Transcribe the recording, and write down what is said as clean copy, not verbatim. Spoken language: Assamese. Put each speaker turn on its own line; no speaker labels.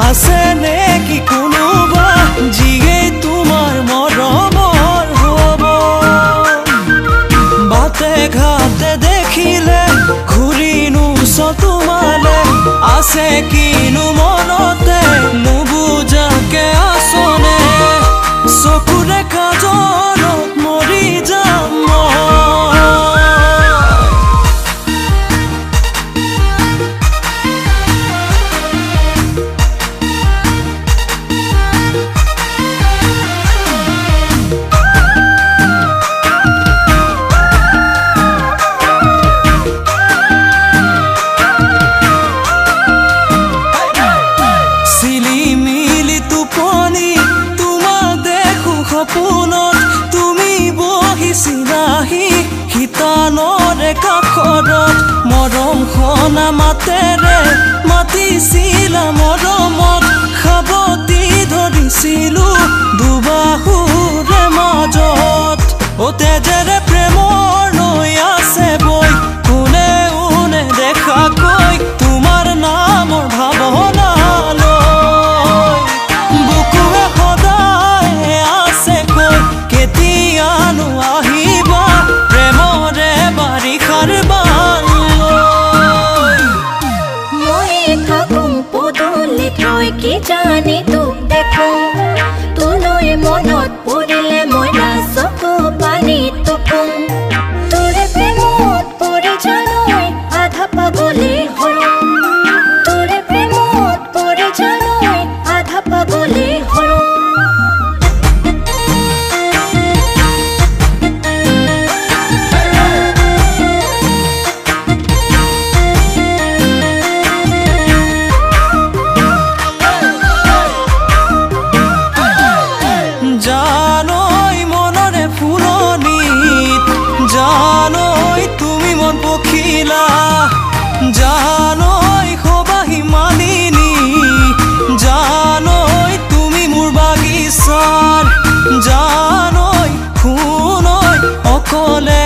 আছে নেকি কোনোবা যিয়ে তোমাৰ মৰমৰ হ'ব বাটে ঘাটে দেখিলে ঘূৰি নোচ তোমালে আছে কিনো মনতে নুবুজাকে আছনে চকুৰে কাজলত মৰি যাম সপোনত তুমি বহিছিলাহি শীতানৰে কাষৰত মৰম খনা মাতেৰে মাতিছিলা মৰমত খাবতি ধৰিছিলো দুবাহুৰে মাজত তেজেৰে প্ৰেমৰ নৈ আছে বৈ কোনে उने দেখাকৈ তোমাৰ নামৰ ভাৱনা কি জানি তোক দেখো তোলৈ মনত পৰিলে মই চকু পানী টুকুম তোৰে প্ৰেমত পৰি জানৈ আধা পাগলী হৰো তোৰে প্ৰেমত পৰি জানৈ আধা পাগলী হৰো জানৈ তুমি মন পখিলা জানৈ সবাহি মালিনী জানৈ তুমি মোৰ বাগিচাৰ জানৈ শুনৈ অকলে